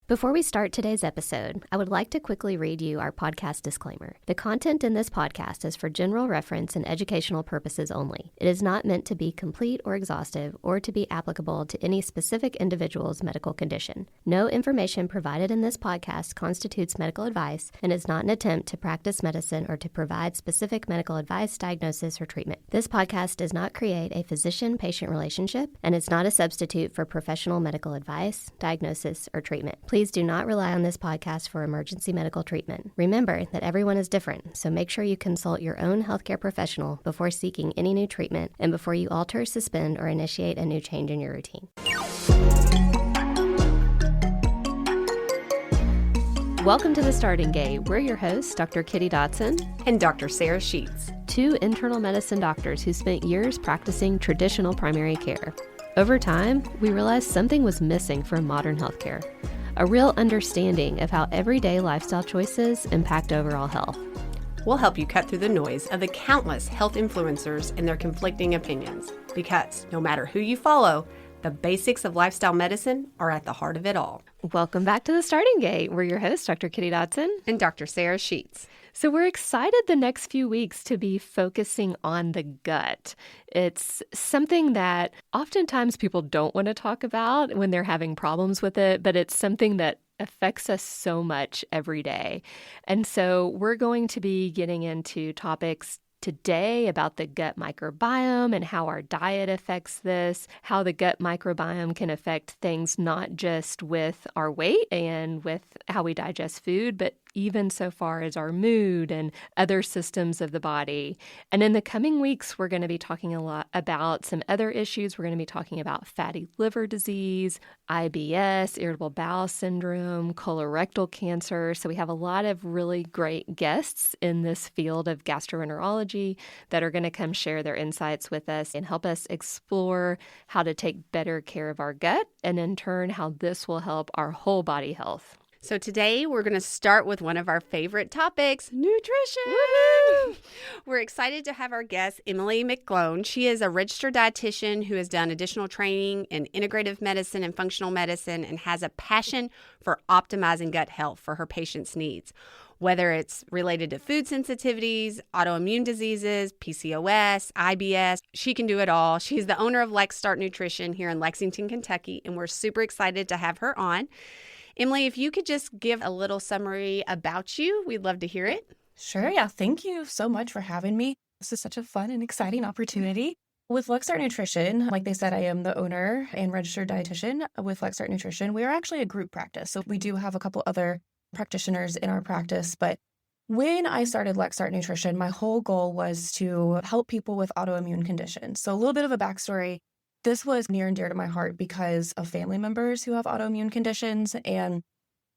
Before we start today's episode, I would like to quickly read you our podcast disclaimer. The content in this podcast is for general reference and educational purposes only. It is not meant to be complete or exhaustive or to be applicable to any specific individual's medical condition. No information provided in this podcast constitutes medical advice and is not an attempt to practice medicine or to provide specific medical advice, diagnosis, or treatment. This podcast does not create a physician-patient relationship and is not a substitute for professional medical advice, diagnosis, or treatment. Please do not rely on this podcast for emergency medical treatment. Remember that everyone is different, so make sure you consult your own healthcare professional before seeking any new treatment and before you alter, suspend, or initiate a new change in your routine. Welcome to The Starting Gate. We're your hosts, Dr. Kitty Dotson and Dr. Sarah Sheets, two internal medicine doctors who spent years practicing traditional primary care. Over time, we realized something was missing from modern healthcare. A real understanding of how everyday lifestyle choices impact overall health. We'll help you cut through the noise of the countless health influencers and their conflicting opinions, because no matter who you follow, the basics of lifestyle medicine are at the heart of it all. Welcome back to The Starting Gate. We're your hosts, Dr. Kitty Dotson and Dr. Sarah Sheets. So we're excited the next few weeks to be focusing on the gut. It's something that oftentimes people don't want to talk about when they're having problems with it, but it's something that affects us so much every day. And so we're going to be getting into topics today about the gut microbiome and how our diet affects this, how the gut microbiome can affect things not just with our weight and with how we digest food, but even so far as our mood and other systems of the body. And in the coming weeks, we're going to be talking a lot about some other issues. We're going to be talking about fatty liver disease, IBS, irritable bowel syndrome, colorectal cancer. So we have a lot of really great guests in this field of gastroenterology that are going to come share their insights with us and help us explore how to take better care of our gut, and in turn, how this will help our whole body health. So today we're going to start with one of our favorite topics, nutrition. Woo-hoo! We're excited to have our guest, Emily McGlone. She is a registered dietitian who has done additional training in integrative medicine and functional medicine and has a passion for optimizing gut health for her patients' needs. Whether it's related to food sensitivities, autoimmune diseases, PCOS, IBS, she can do it all. She's the owner of LexStart Nutrition here in Lexington, Kentucky, and we're super excited to have her on. Emily, if you could just give a little summary about you, we'd love to hear it. Sure, yeah. Thank you so much for having me. This is such a fun and exciting opportunity. With LexStart Nutrition, like they said, I am the owner and registered dietitian with LexStart Nutrition. We are actually a group practice, so we do have a couple other practitioners in our practice. But when I started LexStart Nutrition, my whole goal was to help people with autoimmune conditions. So a little bit of a backstory. This was near and dear to my heart because of family members who have autoimmune conditions. And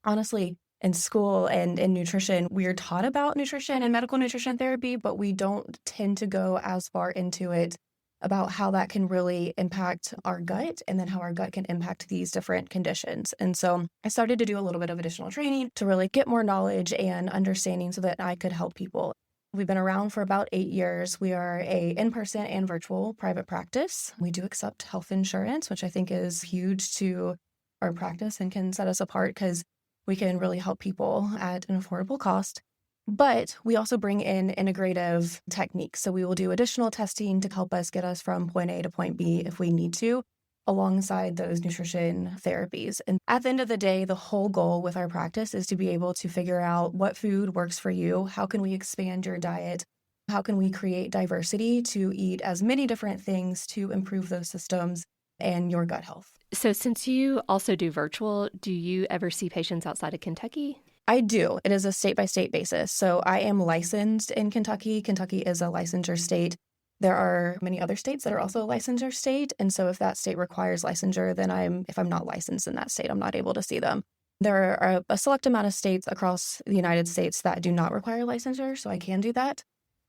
honestly, in school and in nutrition, we are taught about nutrition and medical nutrition therapy, but we don't tend to go as far into it about how that can really impact our gut and then how our gut can impact these different conditions. And so I started to do a little bit of additional training to really get more knowledge and understanding so that I could help people. We've been around for about 8 years. We are a in-person and virtual private practice. We do accept health insurance, which I think is huge to our practice and can set us apart because we can really help people at an affordable cost. But we also bring in integrative techniques. So we will do additional testing to help us get us from point A to point B if we need to, alongside those nutrition therapies. And at the end of the day, the whole goal with our practice is to be able to figure out what food works for you. How can we expand your diet? How can we create diversity to eat as many different things to improve those systems and your gut health? So since you also do virtual, do you ever see patients outside of Kentucky? I do. It is a state-by-state basis. So I am licensed in Kentucky. Kentucky is a licensure state. There are many other states that are also a licensure state. And so if that state requires licensure, then if I'm not licensed in that state, I'm not able to see them. There are a select amount of states across the United States that do not require licensure, so I can do that.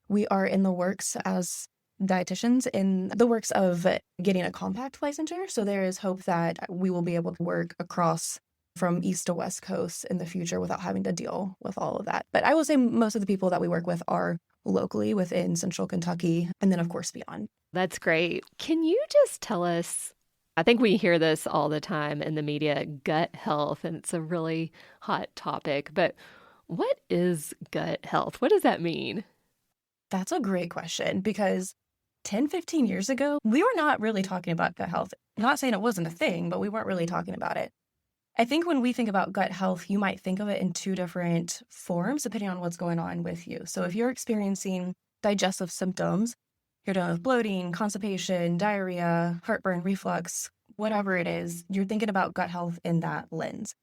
We are in the works as dietitians in the works of getting a compact licensure. So there is hope that we will be able to work across from East to West Coast in the future without having to deal with all of that. But I will say most of the people that we work with are locally within Central Kentucky and then, of course, beyond. That's great. Can you just tell us I think we hear this all the time in the media, gut health, and it's a really hot topic. But what is gut health? What does that mean? That's a great question because 10, 15 years ago, we were not really talking about gut health. Not saying it wasn't a thing, but we weren't really talking about it. I think when we think about gut health, you might think of it in two different forms depending on what's going on with you. So if you're experiencing digestive symptoms, you're dealing with bloating, constipation, diarrhea, heartburn, reflux, whatever it is, you're thinking about gut health in that lens.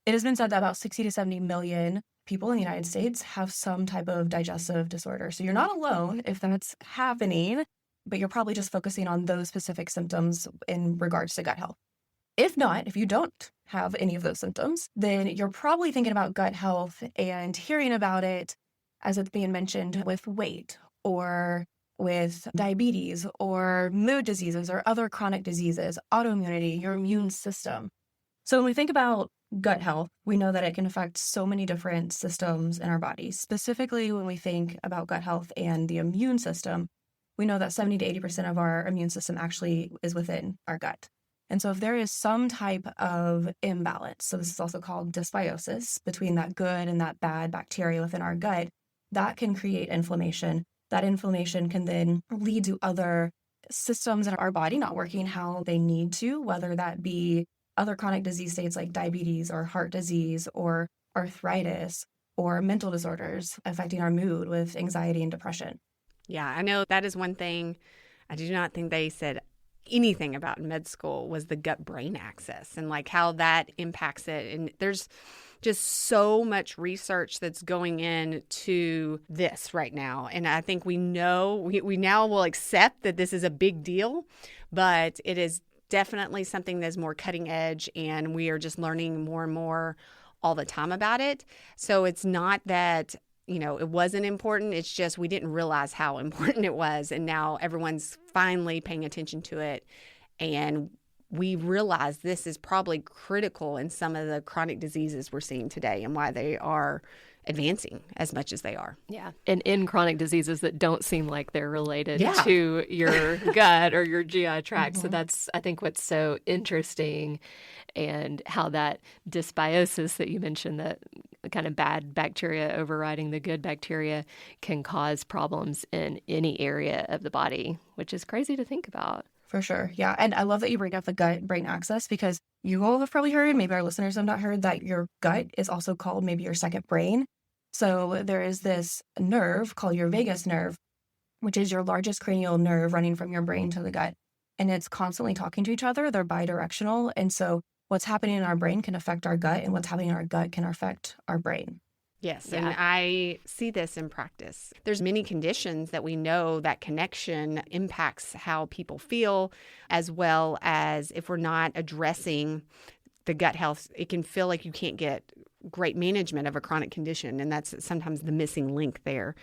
It has been said that about 60 to 70 million people in the United States have some type of digestive disorder. So you're not alone if that's happening, but you're probably just focusing on those specific symptoms in regards to gut health. If not, if you don't have any of those symptoms, then you're probably thinking about gut health and hearing about it as it's being mentioned with weight or with diabetes or mood diseases or other chronic diseases, autoimmunity, your immune system. So when we think about gut health, we know that it can affect so many different systems in our bodies. Specifically, when we think about gut health and the immune system, we know that 70 to 80% of our immune system actually is within our gut. And so if there is some type of imbalance, so this is also called dysbiosis between that good and that bad bacteria within our gut, that can create inflammation. That inflammation can then lead to other systems in our body not working how they need to, whether that be other chronic disease states like diabetes or heart disease or arthritis or mental disorders affecting our mood with anxiety and depression. Yeah, I know that is one thing I do not think they said anything about in med school was the gut-brain axis and like how that impacts it. And there's just so much research that's going into this right now. And I think we know, we now will accept that this is a big deal, but it is definitely something that's more cutting edge, and we are just learning more and more all the time about it. So it's not that, it wasn't important. It's just we didn't realize how important it was. And now everyone's finally paying attention to it. And we realize this is probably critical in some of the chronic diseases we're seeing today and why they are advancing as much as they are. Yeah. And in chronic diseases that don't seem like they're related Yeah. to your gut or your GI tract. Mm-hmm. So that's, I think, what's so interesting, and how that dysbiosis that you mentioned, that kind of bad bacteria overriding the good bacteria, can cause problems in any area of the body, which is crazy to think about. For sure. Yeah. And I love that you bring up the gut-brain axis because you all have probably heard, maybe our listeners have not heard, that your gut is also called maybe your second brain. So there is this nerve called your vagus nerve, which is your largest cranial nerve running from your brain to the gut. And it's constantly talking to each other. They're bidirectional. And so what's happening in our brain can affect our gut, and what's happening in our gut can affect our brain. Yes, Yeah. and I see this in practice. There's many conditions that we know that connection impacts how people feel, as well as if we're not addressing the gut health, it can feel like you can't get great management of a chronic condition, and that's sometimes the missing link there.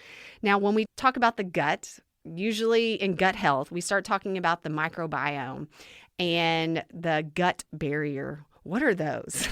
Now, when we talk about the gut, usually in gut health, we start talking about the microbiome and the gut barrier. What are those?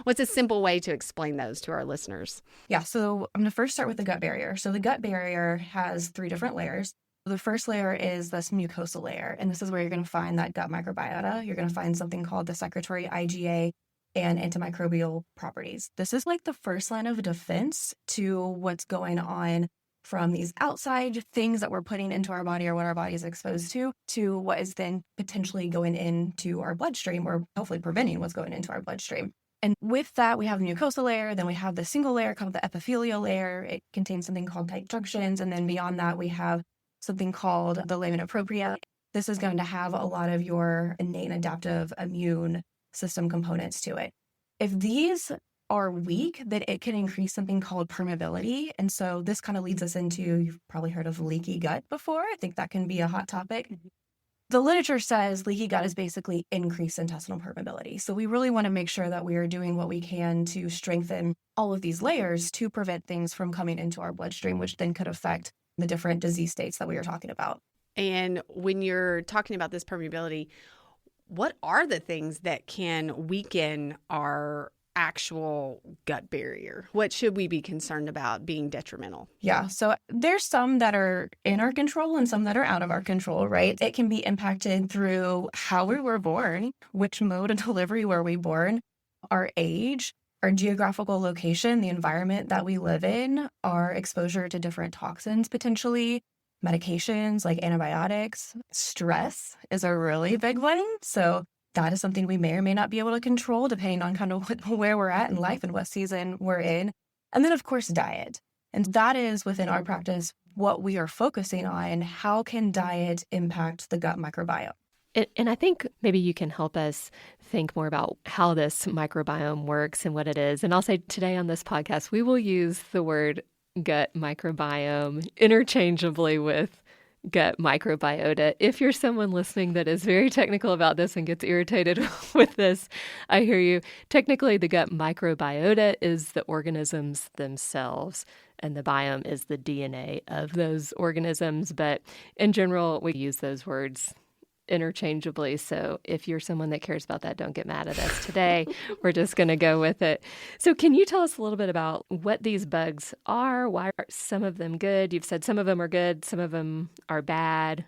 What's a simple way to explain those to our listeners? Yeah, so I'm going to first start with the gut barrier. So the gut barrier has 3 different layers. The first layer is this mucosal layer, and this is where you're going to find that gut microbiota. You're going to find something called the secretory IgA and antimicrobial properties. This is like the first line of defense to what's going on from these outside things that we're putting into our body or what our body is exposed to what is then potentially going into our bloodstream, or hopefully preventing what's going into our bloodstream. And with that, we have the mucosal layer, then we have the single layer called the epithelial layer. It contains something called tight junctions. And then beyond that, we have something called the lamina propria. This is going to have a lot of your innate and adaptive immune system components to it. If these are weak, then it can increase something called permeability. And so this kind of leads us into, you've probably heard of leaky gut before. I think that can be a hot topic. The literature says leaky gut is basically increased intestinal permeability. So we really want to make sure that we are doing what we can to strengthen all of these layers to prevent things from coming into our bloodstream, which then could affect the different disease states that we were talking about. And when you're talking about this permeability, what are the things that can weaken our actual gut barrier? What should we be concerned about being detrimental? Yeah, so there's some that are in our control and some that are out of our control, right? It can be impacted through how we were born, which mode of delivery were we born, our age, our geographical location, the environment that we live in, our exposure to different toxins potentially, medications like antibiotics. Stress is a really big one. So that is something we may or may not be able to control depending on kind of where we're at in life and what season we're in. And then, of course, diet. And that is within our practice what we are focusing on. How can diet impact the gut microbiome? And I think maybe you can help us think more about how this microbiome works and what it is. And I'll say today on this podcast, we will use the word gut microbiome interchangeably with gut microbiota. If you're someone listening that is very technical about this and gets irritated with this, I hear you. Technically, the gut microbiota is the organisms themselves, and the biome is the DNA of those organisms. But in general, we use those words interchangeably. So if you're someone that cares about that, don't get mad at us today. We're just going to go with it. So can you tell us a little bit about what these bugs are? Why are some of them good? You've said some of them are good, some of them are bad.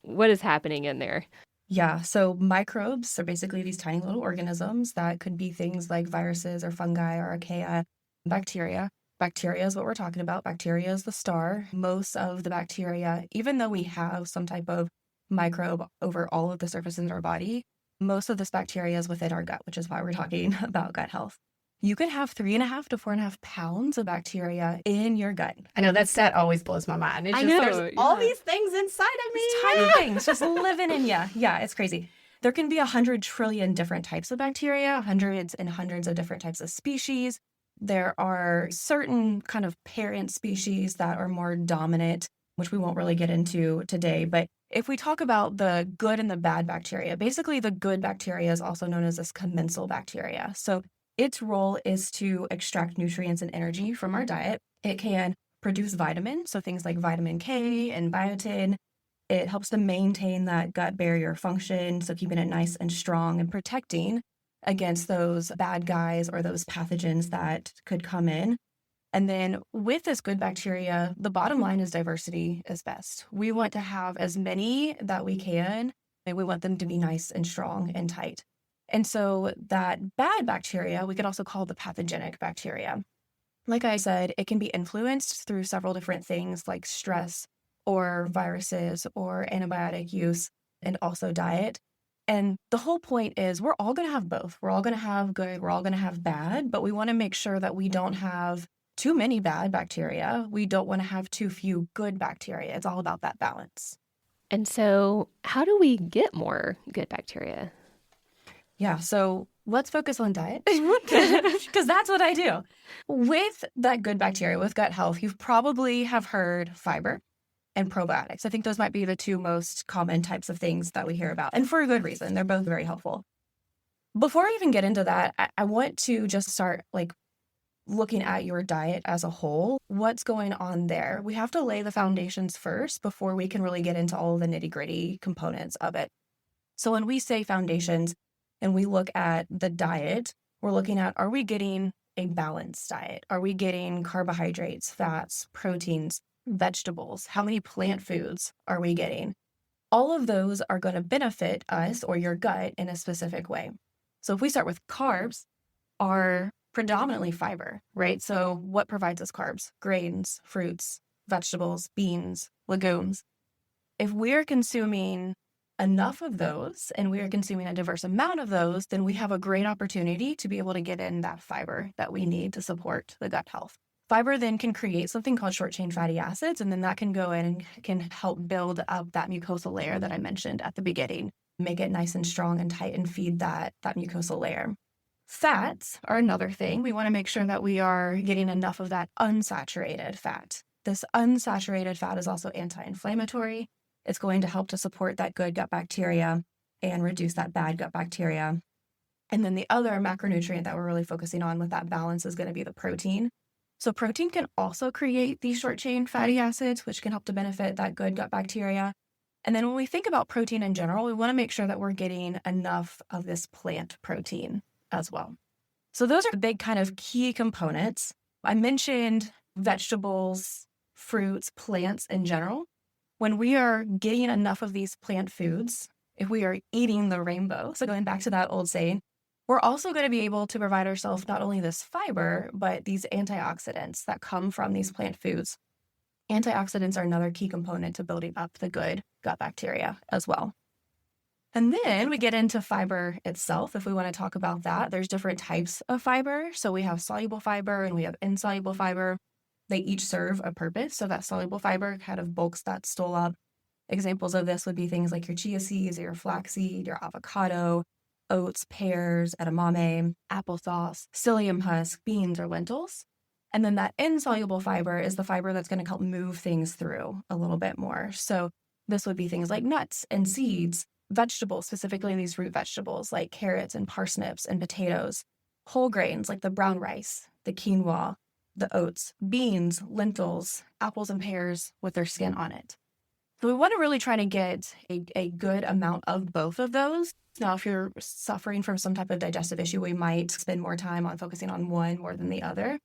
What is happening in there? Yeah, so microbes are basically these tiny little organisms that could be things like viruses or fungi or archaea, bacteria. Bacteria is what we're talking about. Bacteria is the star. Most of the bacteria, even though we have some type of microbe over all of the surfaces in our body, most of this bacteria is within our gut, which is why we're talking about gut health. You can have 3.5 to 4.5 pounds of bacteria in your gut. I know that stat always blows my mind. It's I just know, there's all these things inside of me. Tiny things just living in you. Yeah, it's crazy. There can be 100 trillion different types of bacteria, hundreds and hundreds of different types of species. There are certain kind of parent species that are more dominant, which we won't really get into today. But if we talk about the good and the bad bacteria, basically the good bacteria is also known as this commensal bacteria. So its role is to extract nutrients and energy from our diet. It can produce vitamins, so things like vitamin K and biotin. It helps to maintain that gut barrier function, so keeping it nice and strong and protecting against those bad guys or those pathogens that could come in. And then with this good bacteria, the bottom line is diversity is best. We want to have as many that we can, and we want them to be nice and strong and tight. And so that bad bacteria, we could also call the pathogenic bacteria. Like I said, it can be influenced through several different things like stress or viruses or antibiotic use and also diet. And the whole point is we're all going to have both. We're all going to have good, we're all going to have bad, but we want to make sure that we don't have too many bad bacteria. We don't want to have too few good bacteria. It's all about that balance. And so how do we get more good bacteria? Yeah, so let's focus on diet because that's what I do. With that good bacteria, with gut health, you probably have heard fiber and probiotics. I think those might be the two most common types of things that we hear about, and for a good reason. They're both very helpful. Before I even get into that, I want to just start looking at your diet as a whole. What's going on there? We have to lay the foundations first before we can really get into all of the nitty-gritty components of it. So when we say foundations and we look at the diet, we're looking at, are we getting a balanced diet? Are we getting carbohydrates, fats, proteins, vegetables? How many plant foods are we getting? All of those are going to benefit us or your gut in a specific way. So if we start with carbs, are predominantly fiber, right? So what provides us carbs? Grains, fruits, vegetables, beans, legumes. If we're consuming enough of those and we are consuming a diverse amount of those, then we have a great opportunity to be able to get in that fiber that we need to support the gut health. Fiber then can create something called short-chain fatty acids, and then that can go in and can help build up that mucosal layer that I mentioned at the beginning, make it nice and strong and tight and feed that mucosal layer. Fats are another thing. We want to make sure that we are getting enough of that unsaturated fat. This unsaturated fat is also anti-inflammatory. It's going to help to support that good gut bacteria and reduce that bad gut bacteria. And then the other macronutrient that we're really focusing on with that balance is going to be the protein. So protein can also create these short-chain fatty acids, which can help to benefit that good gut bacteria. And then when we think about protein in general, we want to make sure that we're getting enough of this plant protein as well. So those are the big kind of key components. I mentioned vegetables, fruits, plants in general. When we are getting enough of these plant foods, if we are eating the rainbow, so going back to that old saying, we're also going to be able to provide ourselves not only this fiber, but these antioxidants that come from these plant foods. Antioxidants are another key component to building up the good gut bacteria as well. And then we get into fiber itself. If we want to talk about that, there's different types of fiber. So we have soluble fiber and we have insoluble fiber. They each serve a purpose. So that soluble fiber kind of bulks that stool up. Examples of this would be things like your chia seeds, your flaxseed, your avocado, oats, pears, edamame, applesauce, psyllium husk, beans, or lentils. And then that insoluble fiber is the fiber that's going to help move things through a little bit more. So this would be things like nuts and seeds, vegetables, specifically these root vegetables like carrots and parsnips and potatoes, whole grains like the brown rice, the quinoa, the oats, beans, lentils, apples and pears with their skin on it. So we want to really try to get a good amount of both of those. Now, if you're suffering from some type of digestive issue, we might spend more time on focusing on one more than the other.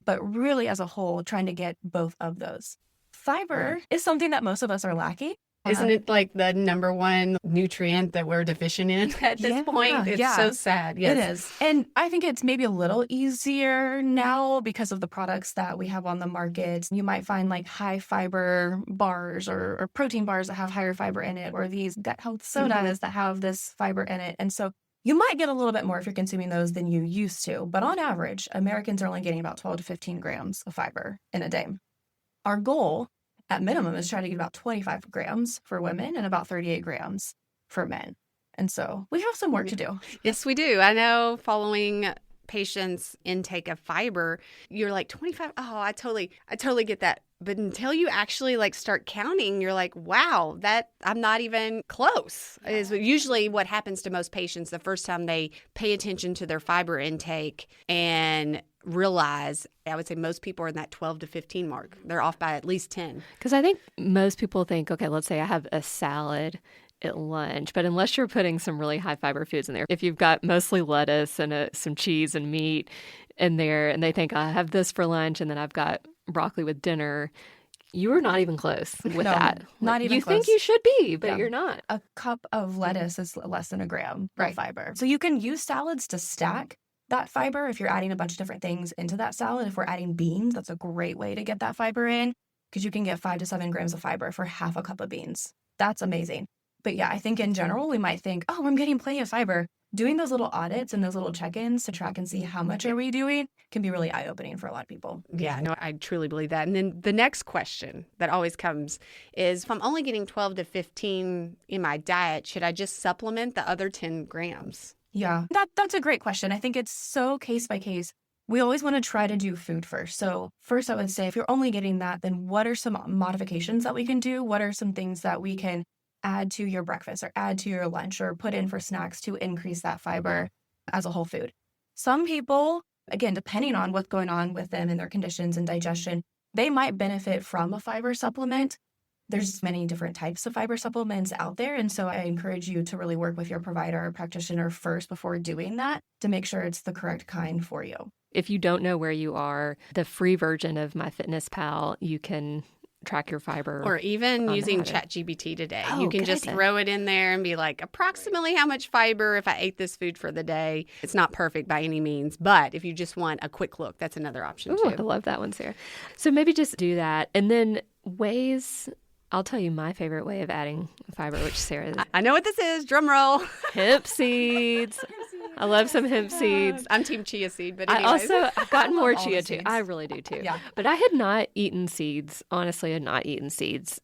But really, as a whole, trying to get both of those. Fiber is something that most of us are lacking. Isn't it like the number one nutrient that we're deficient in at this point? It's so sad. Yes. It is. And I think it's maybe a little easier now because of the products that we have on the market. You might find like high fiber bars or protein bars that have higher fiber in it, or these gut health sodas that have this fiber in it. And so you might get a little bit more if you're consuming those than you used to. But on average, Americans are only getting about 12 to 15 grams of fiber in a day. Our goal at minimum is try to get about 25 grams for women and about 38 grams for men. And so we have some work to do. Yes, we do. I know following patients' intake of fiber, you're like 25. Oh, I totally get that. But until you actually like start counting, you're like, wow, that I'm not even close. Is usually what happens to most patients the first time they pay attention to their fiber intake and realize, I would say most people are in that 12 to 15 mark. They're off by at least 10. Because I think most people think, okay, let's say I have a salad at lunch, but unless you're putting some really high fiber foods in there, if you've got mostly lettuce and some cheese and meat in there, and they think I have this for lunch and then I've got broccoli with dinner, you are not even close with that. Not even you close. think you should be, but you're not. A cup of lettuce is less than a gram of fiber. So you can use salads to stack that fiber if you're adding a bunch of different things into that salad. If we're adding beans, that's a great way to get that fiber in because you can get 5 to 7 grams of fiber for half a cup of beans. That's amazing. But yeah, I think in general, we might think, oh, I'm getting plenty of fiber. Doing those little audits and those little check-ins to track and see how much are we doing can be really eye-opening for a lot of people. Yeah, no, I truly believe that. And then the next question that always comes is, if I'm only getting 12 to 15 in my diet, should I just supplement the other 10 grams? Yeah, that's a great question. I think it's so case by case. We always want to try to do food first. So first, I would say if you're only getting that, then what are some modifications that we can do? What are some things that we can add to your breakfast or add to your lunch or put in for snacks to increase that fiber as a whole food? Some people, again, depending on what's going on with them and their conditions and digestion, they might benefit from a fiber supplement. There's many different types of fiber supplements out there. And so I encourage you to really work with your provider or practitioner first before doing that to make sure it's the correct kind for you. If you don't know where you are, the free version of MyFitnessPal, you can track your fiber. Or even using ChatGPT today. Oh, you can just idea. throw it in there and be like, approximately how much fiber if I ate this food for the day. It's not perfect by any means, but if you just want a quick look, that's another option Ooh, too. I love that one, Sarah. So maybe just do that. And then ways, I'll tell you my favorite way of adding fiber, which Sarah... I know what this is. Drum roll. Hemp seeds. I love some hemp seeds. I'm team chia seed, but anyways. I've gotten more all chia the too. seeds. I really do too. Yeah. But I had not eaten seeds. Honestly, I had not eaten seeds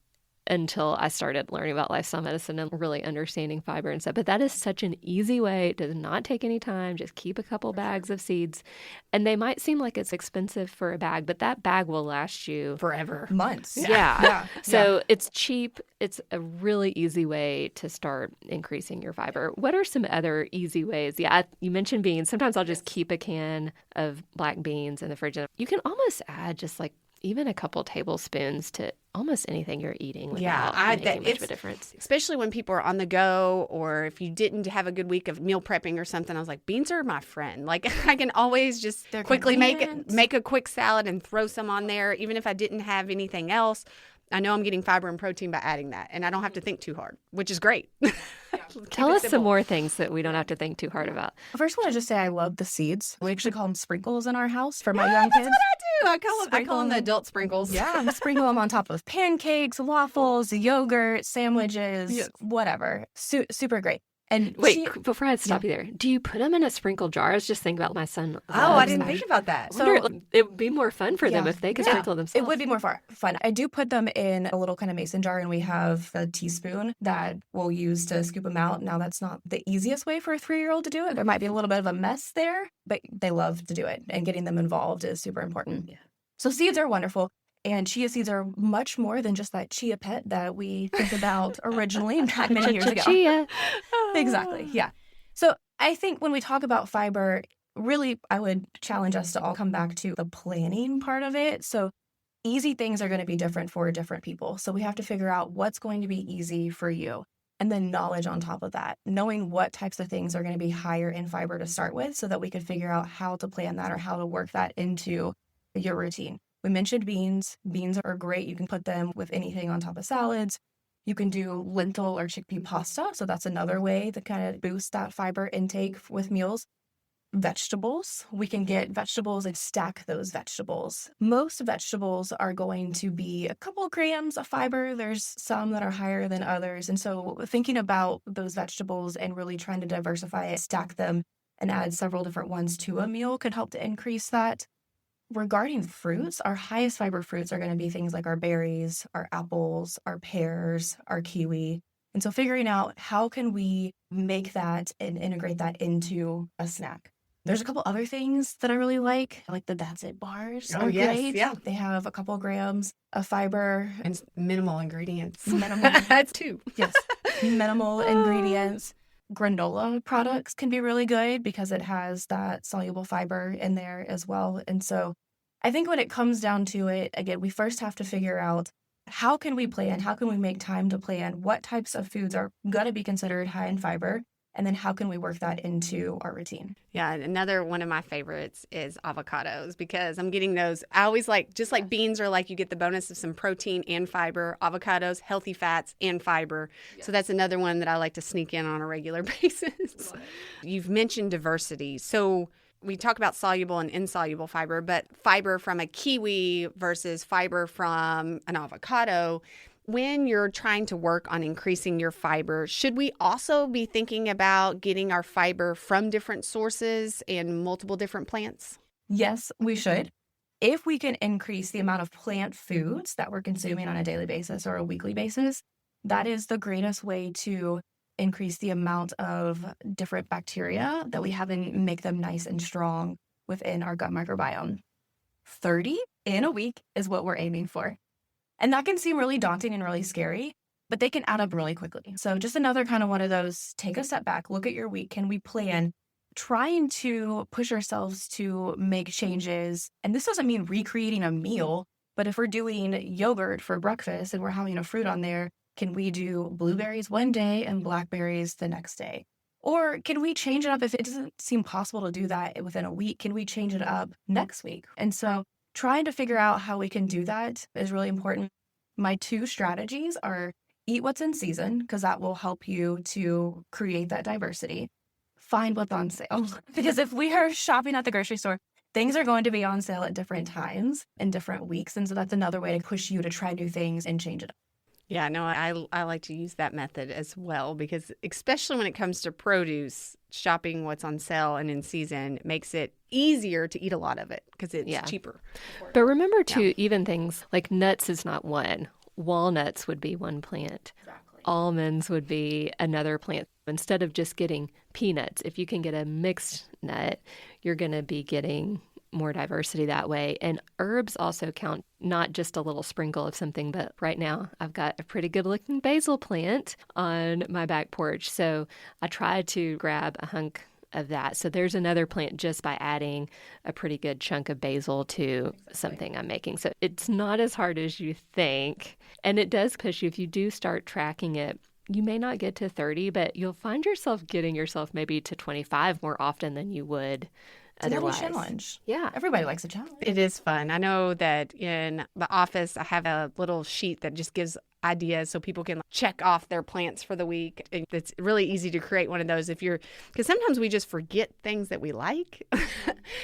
until I started learning about lifestyle medicine and really understanding fiber and stuff. But that is such an easy way. It does not take any time. Just keep a couple bags of seeds. And they might seem like it's expensive for a bag, but that bag will last you forever. Months. Yeah. So it's cheap. It's a really easy way to start increasing your fiber. What are some other easy ways? Yeah, you mentioned beans. Sometimes I'll just keep a can of black beans in the fridge. You can almost add just like even a couple tablespoons to almost anything you're eating Yeah, without making much of a difference. Especially when people are on the go, or if you didn't have a good week of meal prepping or something. I was like, beans are my friend. Like, I can always just quickly make a quick salad and throw some on there, even if I didn't have anything else. I know I'm getting fiber and protein by adding that, and I don't have to think too hard, which is great. Tell us some more things that we don't have to think too hard about. First, I want to just say I love the seeds. We actually call them sprinkles in our house for my young kids. That's what I do. I call them the adult sprinkles. Yeah, sprinkle them on top of pancakes, waffles, yogurt, sandwiches, whatever. Super great. And wait, before I stop you there, do you put them in a sprinkle jar? I was just thinking about my son. I didn't think about that. So it would be more fun for them if they could sprinkle themselves. It would be more fun. I do put them in a little kind of mason jar, and we have a teaspoon that we'll use to scoop them out. Now, that's not the easiest way for a 3-year-old to do it. There might be a little bit of a mess there, but they love to do it, and getting them involved is super important. Yeah. So seeds are wonderful. And chia seeds are much more than just that chia pet that we think about originally many years ago. Chia. Exactly. Yeah. So I think when we talk about fiber, really, I would challenge us to all come back to the planning part of it. So easy things are going to be different for different people. So we have to figure out what's going to be easy for you. And then knowledge on top of that, knowing what types of things are going to be higher in fiber to start with so that we can figure out how to plan that or how to work that into your routine. We mentioned beans. Beans are great. You can put them with anything on top of salads. You can do lentil or chickpea pasta. So that's another way to kind of boost that fiber intake with meals. Vegetables. We can get vegetables and stack those vegetables. Most vegetables are going to be a couple grams of fiber. There's some that are higher than others. And so thinking about those vegetables and really trying to diversify it, stack them, and add several different ones to a meal could help to increase that. Regarding fruits, our highest fiber fruits are going to be things like our berries, our apples, our pears, our kiwi. And so figuring out how can we make that and integrate that into a snack. There's a couple other things that I really like the That's It bars. Oh, yes, great. yeah. They have a couple grams of fiber. And minimal ingredients. That's 2. Yes. Minimal ingredients. Granola products can be really good because it has that soluble fiber in there as well. And so I think when it comes down to it, again, we first have to figure out how can we plan? How can we make time to plan? What types of foods are going to be considered high in fiber? And then how can we work that into our routine? Yeah, another one of my favorites is avocados because I'm getting those. I always just like beans are like you get the bonus of some protein and fiber. Avocados, healthy fats and fiber. Yes. So that's another one that I like to sneak in on a regular basis. You've mentioned diversity. So we talk about soluble and insoluble fiber, but fiber from a kiwi versus fiber from an avocado. When you're trying to work on increasing your fiber, should we also be thinking about getting our fiber from different sources and multiple different plants? Yes, we should. If we can increase the amount of plant foods that we're consuming on a daily basis or a weekly basis, that is the greatest way to increase the amount of different bacteria that we have and make them nice and strong within our gut microbiome. 30 in a week is what we're aiming for. And that can seem really daunting and really scary, but they can add up really quickly. So just another kind of one of those, take a step back, look at your week. Can we plan? Trying to push ourselves to make changes. And this doesn't mean recreating a meal, but if we're doing yogurt for breakfast and we're having a fruit on there, can we do blueberries one day and blackberries the next day? Or can we change it up if it doesn't seem possible to do that within a week? Can we change it up next week? And so trying to figure out how we can do that is really important. My 2 strategies are eat what's in season, because that will help you to create that diversity. Find what's on sale. Because if we are shopping at the grocery store, things are going to be on sale at different times and different weeks. And so that's another way to push you to try new things and change it up. Yeah, no, I like to use that method as well because especially when it comes to produce, shopping what's on sale and in season makes it easier to eat a lot of it because it's cheaper. But remember too, even things like nuts is not one. Walnuts would be one plant. Exactly. Almonds would be another plant. Instead of just getting peanuts, if you can get a mixed nut, you're going to be getting more diversity that way. And herbs also count, not just a little sprinkle of something, but right now I've got a pretty good looking basil plant on my back porch. So I tried to grab a hunk of that. So there's another plant just by adding a pretty good chunk of basil to something I'm making. So it's not as hard as you think. And it does push you. If you do start tracking it, you may not get to 30, but you'll find yourself getting yourself maybe to 25 more often than you would otherwise. It's a little challenge. Yeah. Everybody likes a challenge. It is fun. I know that in the office, I have a little sheet that just gives ideas so people can check off their plants for the week. And it's really easy to create one of those because sometimes we just forget things that we like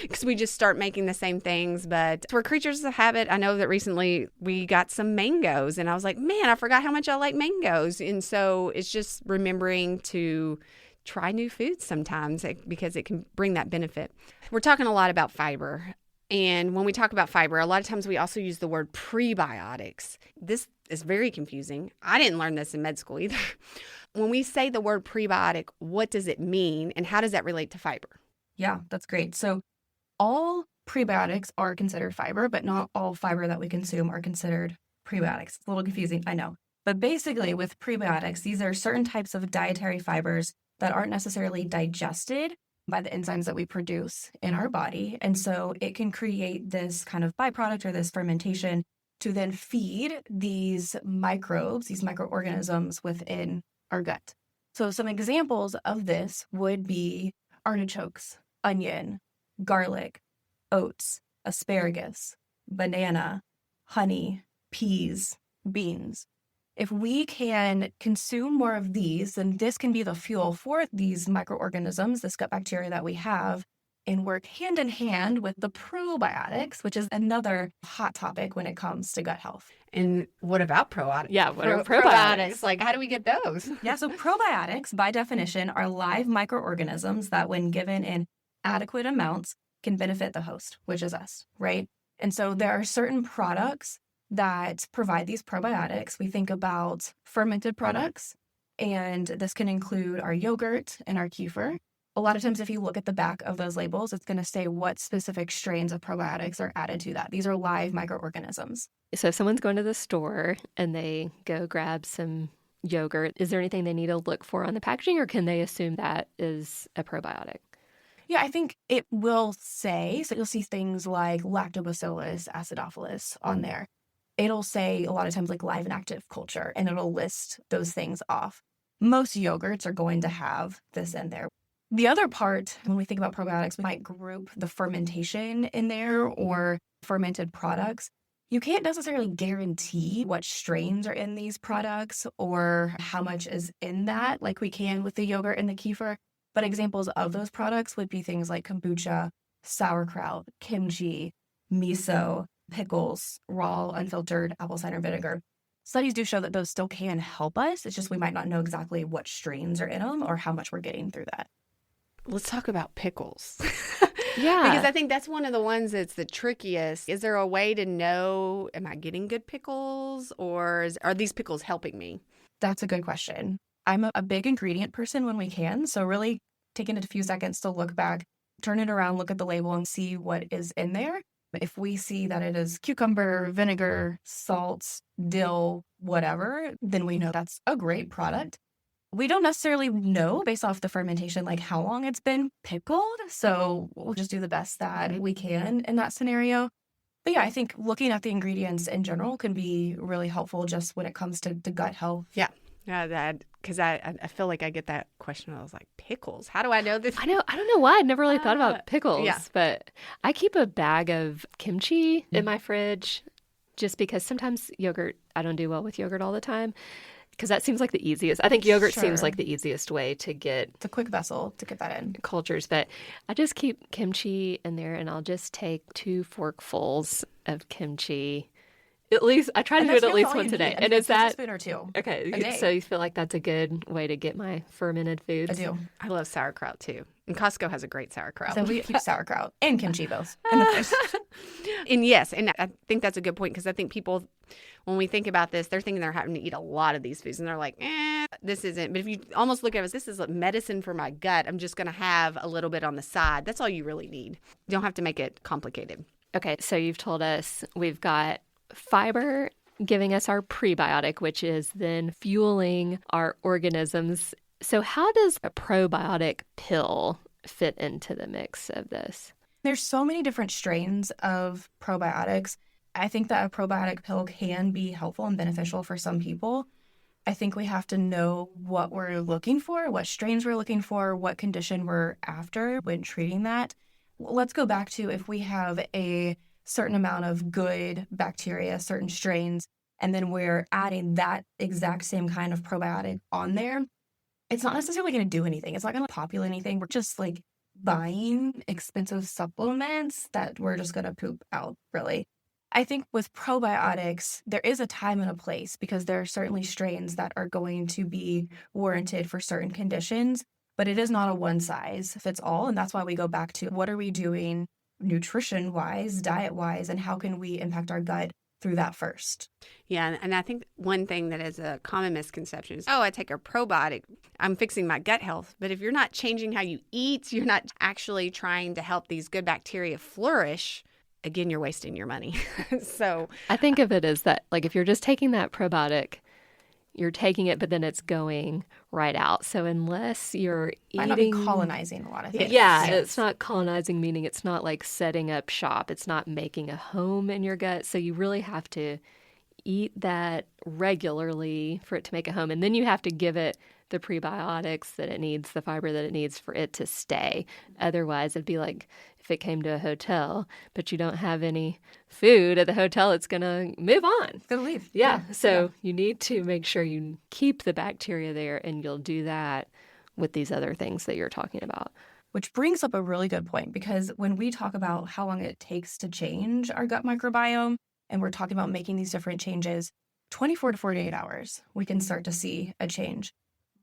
because we just start making the same things. But we're creatures of habit. I know that recently we got some mangoes and I was like, man, I forgot how much I like mangoes. And so it's just remembering to try new foods sometimes because it can bring that benefit. We're talking a lot about fiber. And when we talk about fiber, a lot of times we also use the word prebiotics. This is very confusing. I didn't learn this in med school either. When we say the word prebiotic, what does it mean and how does that relate to fiber? Yeah, that's great. So all prebiotics are considered fiber, but not all fiber that we consume are considered prebiotics. It's a little confusing, I know. But basically with prebiotics, these are certain types of dietary fibers that aren't necessarily digested by the enzymes that we produce in our body. And so it can create this kind of byproduct or this fermentation to then feed these microbes, these microorganisms within our gut. So some examples of this would be artichokes, onion, garlic, oats, asparagus, banana, honey, peas, beans. If we can consume more of these, then this can be the fuel for these microorganisms, this gut bacteria that we have, and work hand in hand with the probiotics, which is another hot topic when it comes to gut health. And what about probiotics? Yeah, what are probiotics? Like, how do we get those? Yeah, so probiotics, by definition, are live microorganisms that, when given in adequate amounts, can benefit the host, which is us, right? And so there are certain products that provide these probiotics. We think about fermented products, and this can include our yogurt and our kefir. A lot of times, if you look at the back of those labels, it's going to say what specific strains of probiotics are added to that. These are live microorganisms. So if someone's going to the store and they go grab some yogurt, is there anything they need to look for on the packaging, or can they assume that is a probiotic? Yeah, I think it will say, so you'll see things like lactobacillus acidophilus on there. It'll say a lot of times like live and active culture, and it'll list those things off. Most yogurts are going to have this in there. The other part, when we think about probiotics, we might group the fermentation in there or fermented products. You can't necessarily guarantee what strains are in these products or how much is in that, like we can with the yogurt and the kefir. But examples of those products would be things like kombucha, sauerkraut, kimchi, miso, pickles, raw, unfiltered apple cider vinegar. Studies do show that those still can help us. It's just we might not know exactly what strains are in them or how much we're getting through that. Let's talk about pickles. Yeah. Because I think that's one of the ones that's the trickiest. Is there a way to know, am I getting good pickles, or are these pickles helping me? That's a good question. I'm a big ingredient person when we can. So really taking a few seconds to look back, turn it around, look at the label and see what is in there. If we see that it is cucumber, vinegar, salt, dill, whatever, then we know that's a great product. We don't necessarily know based off the fermentation, like how long it's been pickled. So we'll just do the best that we can in that scenario. But yeah, I think looking at the ingredients in general can be really helpful just when it comes to gut health. Yeah. Yeah, because I feel like I get that question. I was like, pickles? How do I know this? I don't know why. I'd never really thought about pickles, yeah. But I keep a bag of kimchi in my fridge just because sometimes yogurt, I don't do well with yogurt all the time because that seems like the easiest. I think yogurt seems like the easiest way to get It's a quick vessel to get that in. cultures, but I just keep kimchi in there and I'll just take 2 forkfuls of kimchi. At least I try to do it at least once a day. And is that a spoon or two? okay? So you feel like that's a good way to get my fermented foods? I do. I love sauerkraut too. And Costco has a great sauerkraut. So we keep sauerkraut and kimchi both in the fridge. And yes, and I think that's a good point because I think people, when we think about this, they're thinking they're having to eat a lot of these foods and they're like, this isn't. But if you almost look at it as this is medicine for my gut, I'm just going to have a little bit on the side. That's all you really need. You don't have to make it complicated. Okay, so you've told us we've got fiber giving us our prebiotic, which is then fueling our organisms. So how does a probiotic pill fit into the mix of this? There's so many different strains of probiotics. I think that a probiotic pill can be helpful and beneficial for some people. I think we have to know what we're looking for, what strains we're looking for, what condition we're after when treating that. Let's go back to if we have a certain amount of good bacteria, certain strains, and then we're adding that exact same kind of probiotic on there. It's not necessarily going to do anything. It's not going to populate anything. We're just like buying expensive supplements that we're just going to poop out, really. I think with probiotics, there is a time and a place because there are certainly strains that are going to be warranted for certain conditions, but it is not a one size fits all. And that's why we go back to what are we doing nutrition wise, diet wise, and how can we impact our gut through that first. Yeah, and I think one thing that is a common misconception is, I take a probiotic, I'm fixing my gut health. But if you're not changing how you eat, you're not actually trying to help these good bacteria flourish, again, you're wasting your money. So I think of it as that, like if you're just taking that probiotic, you're taking it, but then it's going right out. So unless you're Might not be eating, colonizing a lot of things. yeah, it's not colonizing, meaning it's not like setting up shop. It's not making a home in your gut. So you really have to eat that regularly for it to make a home. And then you have to give it the prebiotics that it needs, the fiber that it needs for it to stay. Otherwise, it'd be like if it came to a hotel, but you don't have any food at the hotel, it's going to move on. It's going to leave. Yeah. So you need to make sure you keep the bacteria there, and you'll do that with these other things that you're talking about. Which brings up a really good point, because when we talk about how long it takes to change our gut microbiome, and we're talking about making these different changes, 24 to 48 hours, we can start to see a change.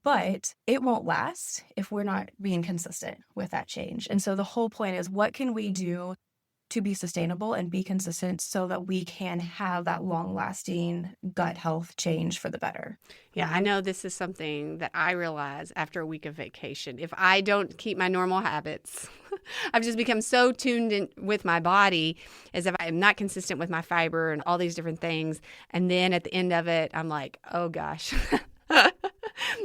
But it won't last if we're not being consistent with that change. And so the whole point is, what can we do to be sustainable and be consistent so that we can have that long-lasting gut health change for the better? Yeah, I know this is something that I realize after a week of vacation. If I don't keep my normal habits, I've just become so tuned in with my body as if I'm not consistent with my fiber and all these different things. And then at the end of it, I'm like, oh gosh,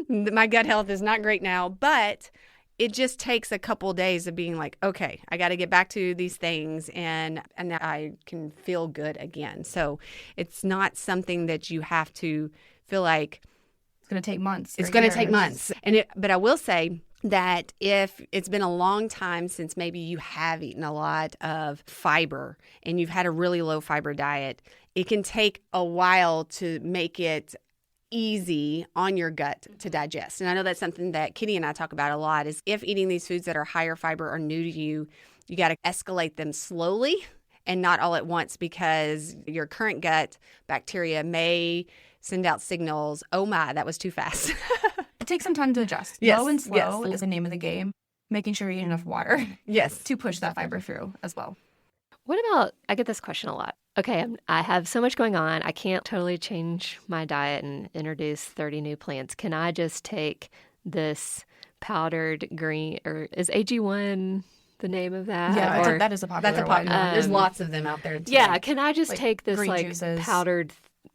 my gut health is not great now. But it just takes a couple of days of being like, okay, I got to get back to these things, and I can feel good again. So it's not something that you have to feel like it's going to take months. It's going to take months. But I will say that if it's been a long time since maybe you have eaten a lot of fiber and you've had a really low fiber diet, it can take a while to make it easy on your gut to digest. And I know that's something that Kitty and I talk about a lot, is if eating these foods that are higher fiber are new to you, you got to escalate them slowly and not all at once, because your current gut bacteria may send out signals, oh my, that was too fast. It takes some time to adjust. Yes, Low and slow yes. is the name of the game. Making sure you eat enough water Yes. to push that fiber through as well. What about, I get this question a lot. Okay, I have so much going on. I can't totally change my diet and introduce 30 new plants. Can I just take this powdered green, or is AG1 the name of that? Yeah, Or, that is a popular That's a popular one. There's Um, lots of them out there too. yeah, can I just Like take this green like juices. powdered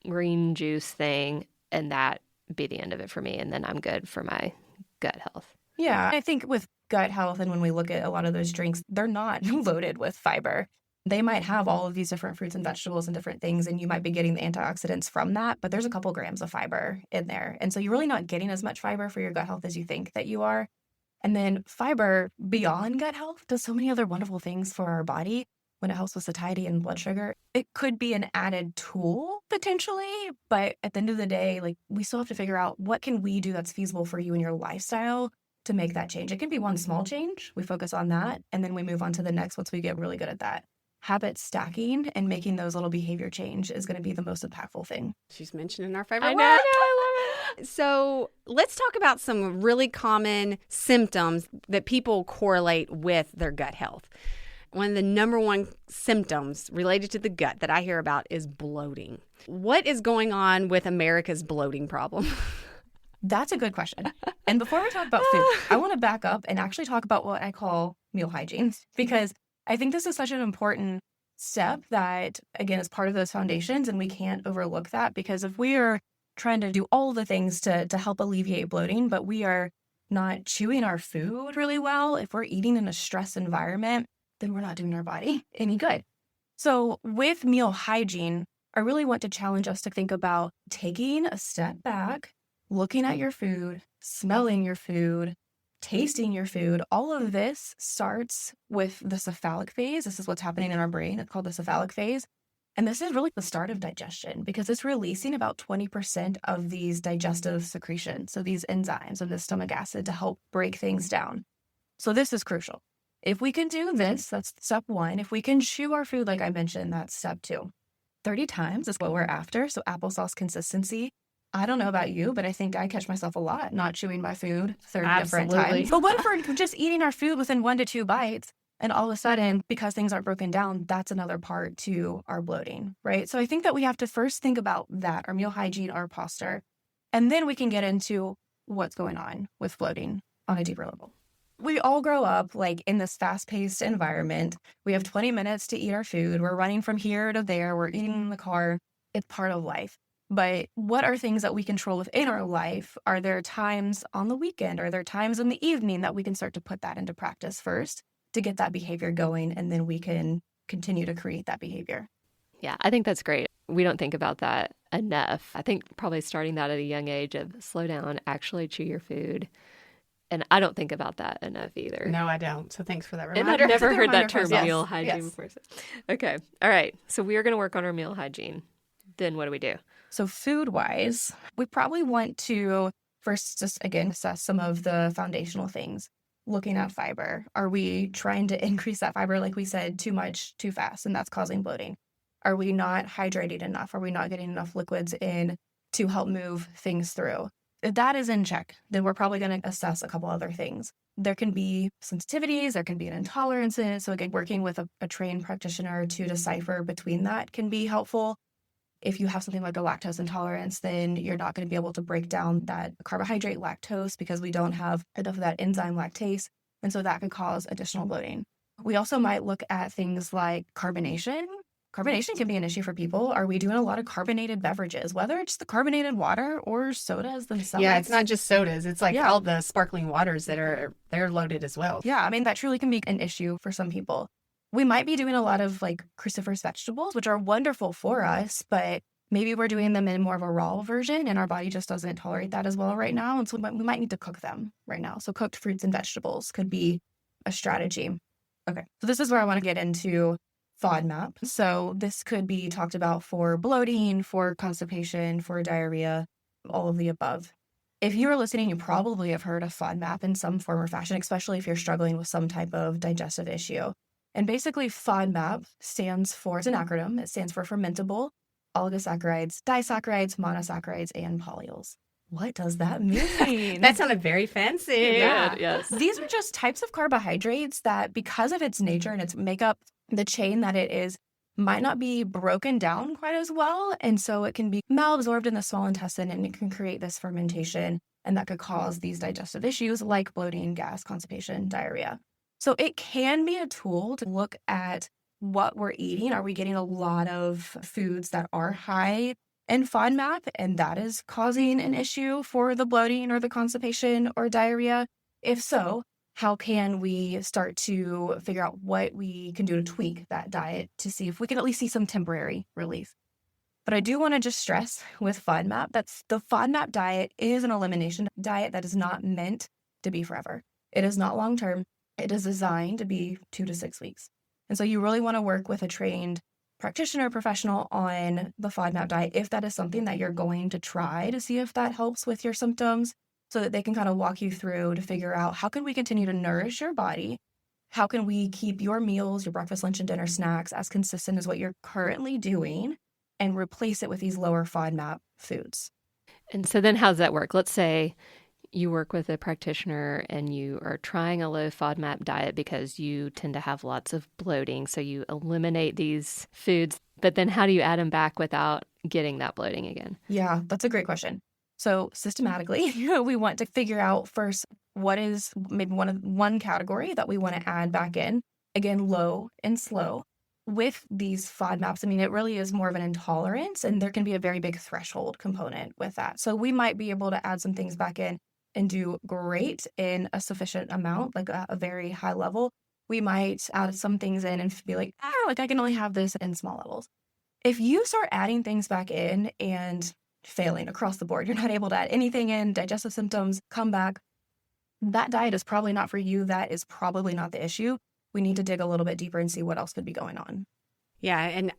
green juice thing and that be the end of it for me, and then I'm good for my gut health? Yeah, I think with gut health, and when we look at a lot of those drinks, they're not loaded with fiber. They might have all of these different fruits and vegetables and different things, and you might be getting the antioxidants from that, but there's a couple grams of fiber in there. And so you're really not getting as much fiber for your gut health as you think that you are. And then fiber beyond gut health does so many other wonderful things for our body. When it helps with satiety and blood sugar, it could be an added tool potentially, but at the end of the day, like, we still have to figure out what can we do that's feasible for you and your lifestyle to make that change. It can be one small change. We focus on that, and then we move on to the next once we get really good at that. Habit stacking and making those little behavior change is going to be the most impactful thing. She's mentioning our favorite I know, word. I love it. So let's talk about some really common symptoms that people correlate with their gut health. One of the number one symptoms related to the gut that I hear about is bloating. What is going on with America's bloating problem? That's a good question. And before we talk about food, I want to back up and actually talk about what I call meal hygiene, because I think this is such an important step that, again, is part of those foundations, and we can't overlook that, because if we are trying to do all the things to help alleviate bloating, but we are not chewing our food really well, if we're eating in a stress environment, then we're not doing our body any good. So with meal hygiene, I really want to challenge us to think about taking a step back, looking at your food, smelling your food, tasting your food. All of this starts with the cephalic phase. This is what's happening in our brain. It's called the cephalic phase. And this is really the start of digestion because it's releasing about 20% of these digestive secretions, so these enzymes and the stomach acid to help break things down. So this is crucial. If we can do this, that's step one. If we can chew our food, like I mentioned, that's step two. 30 times is what we're after. So applesauce consistency. I don't know about you, but I think I catch myself a lot not chewing my food 30 different times. But what if we're just eating our food within 1 to 2 bites? And all of a sudden, because things aren't broken down, that's another part to our bloating, right? So I think that we have to first think about that, our meal hygiene, our posture, and then we can get into what's going on with bloating on a deeper level. We all grow up like in this fast-paced environment. We have 20 minutes to eat our food. We're running from here to there. We're eating in the car. It's part of life. But what are things that we control within our life? Are there times on the weekend? Are there times in the evening that we can start to put that into practice first to get that behavior going, and then we can continue to create that behavior? Yeah, I think that's great. We don't think about that enough. I think probably starting that at a young age of slow down, actually chew your food. And I don't think about that enough either. No, I don't. So thanks for that And reminder. I've never heard that Reminder term, for us. meal hygiene, Yes. before. Okay. All right. So we are going to work on our meal hygiene. Then what do we do? So food-wise, we probably want to first just, again, assess some of the foundational things. Looking at fiber. Are we trying to increase that fiber, like we said, too much, too fast, and that's causing bloating? Are we not hydrating enough? Are we not getting enough liquids in to help move things through? If that is in check, then we're probably going to assess a couple other things. There can be sensitivities, there can be an intolerance in it. So again, working with a trained practitioner to decipher between that can be helpful. If you have something like a lactose intolerance, then you're not going to be able to break down that carbohydrate lactose because we don't have enough of that enzyme lactase. And so that could cause additional bloating. We also might look at things like carbonation. Carbonation can be an issue for people. Are we doing a lot of carbonated beverages, whether it's the carbonated water or sodas themselves? Yeah, it's not just sodas. It's like all the sparkling waters they're loaded as well. Yeah, I mean, that truly can be an issue for some people. We might be doing a lot of like cruciferous vegetables, which are wonderful for us, but maybe we're doing them in more of a raw version and our body just doesn't tolerate that as well right now. And so we might need to cook them right now. So cooked fruits and vegetables could be a strategy. Okay, so this is where I want to get into FODMAP. So this could be talked about for bloating, for constipation, for diarrhea, all of the above. If you are listening, you probably have heard of FODMAP in some form or fashion, especially if you're struggling with some type of digestive issue. And basically FODMAP stands for, it's an acronym, it stands for fermentable oligosaccharides, disaccharides, monosaccharides, and polyols. What does that mean? That sounded very fancy. Yeah. Yes. These are just types of carbohydrates that, because of its nature and its makeup, the chain that it is might not be broken down quite as well. And so it can be malabsorbed in the small intestine and it can create this fermentation. And that could cause these digestive issues like bloating, gas, constipation, diarrhea. So it can be a tool to look at what we're eating. Are we getting a lot of foods that are high in FODMAP, and that is causing an issue for the bloating or the constipation or diarrhea? If so, how can we start to figure out what we can do to tweak that diet to see if we can at least see some temporary relief? But I do want to just stress with FODMAP that the FODMAP diet is an elimination diet that is not meant to be forever. It is not long-term. It is designed to be 2 to 6 weeks. And so you really want to work with a trained practitioner professional on the FODMAP diet if that is something that you're going to try to see if that helps with your symptoms, so that they can kind of walk you through to figure out how can we continue to nourish your body? How can we keep your meals, your breakfast, lunch, and dinner snacks as consistent as what you're currently doing and replace it with these lower FODMAP foods? And so then how does that work? Let's say you work with a practitioner and you are trying a low FODMAP diet because you tend to have lots of bloating. So you eliminate these foods, but then how do you add them back without getting that bloating again? Yeah, that's a great question. So systematically, we want to figure out first what is maybe one category that we want to add back in. Again, low and slow. With these FODMAPs, I mean, it really is more of an intolerance, and there can be a very big threshold component with that. So we might be able to add some things back in and do great in a sufficient amount, like a very high level, we might add some things in and be like, like I can only have this in small levels. If you start adding things back in and failing across the board, you're not able to add anything in, digestive symptoms come back, that diet is probably not for you. That is probably not the issue. We need to dig a little bit deeper and see what else could be going on. Yeah, and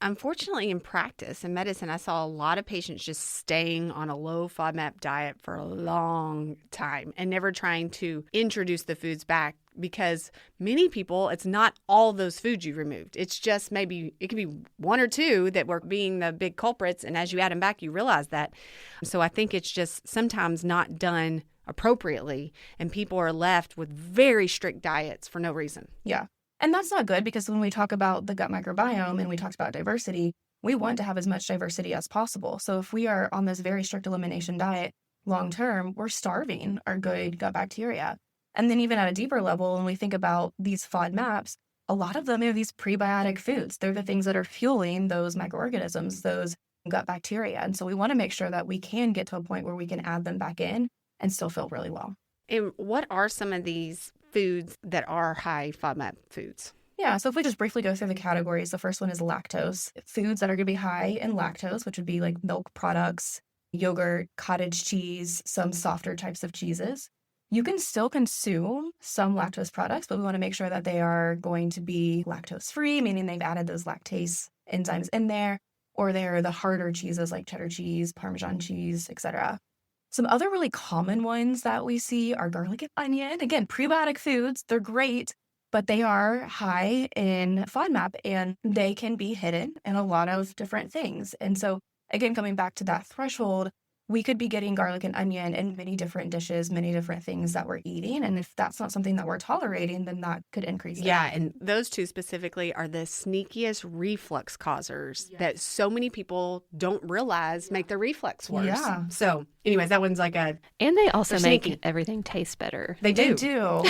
unfortunately in practice, in medicine, I saw a lot of patients just staying on a low FODMAP diet for a long time and never trying to introduce the foods back, because many people, it's not all those foods you removed. It's just maybe it could be one or two that were being the big culprits, and as you add them back, you realize that. So I think it's just sometimes not done appropriately, and people are left with very strict diets for no reason. Yeah. And that's not good, because when we talk about the gut microbiome and we talked about diversity, we want to have as much diversity as possible. So if we are on this very strict elimination diet long term, we're starving our good gut bacteria. And then even at a deeper level, when we think about these FODMAPs, a lot of them are these prebiotic foods. They're the things that are fueling those microorganisms, those gut bacteria. And so we want to make sure that we can get to a point where we can add them back in and still feel really well. And what are some of these foods that are high FODMAP foods? Yeah, so if we just briefly go through the categories, the first one is lactose. Foods that are going to be high in lactose, which would be like milk products, yogurt, cottage cheese, some softer types of cheeses. You can still consume some lactose products, but we want to make sure that they are going to be lactose-free, meaning they've added those lactase enzymes in there, or they're the harder cheeses like cheddar cheese, Parmesan cheese, etc. Some other really common ones that we see are garlic and onion. Again, prebiotic foods, they're great, but they are high in FODMAP and they can be hidden in a lot of different things. And so, again, coming back to that threshold, we could be getting garlic and onion in many different dishes, many different things that we're eating. And if that's not something that we're tolerating, then that could increase it. Yeah, and those two specifically are the sneakiest reflux causers that so many people don't realize make the reflux worse. Yeah. So anyways, that one's like a... And they also They're make sneaky. everything taste better. They do.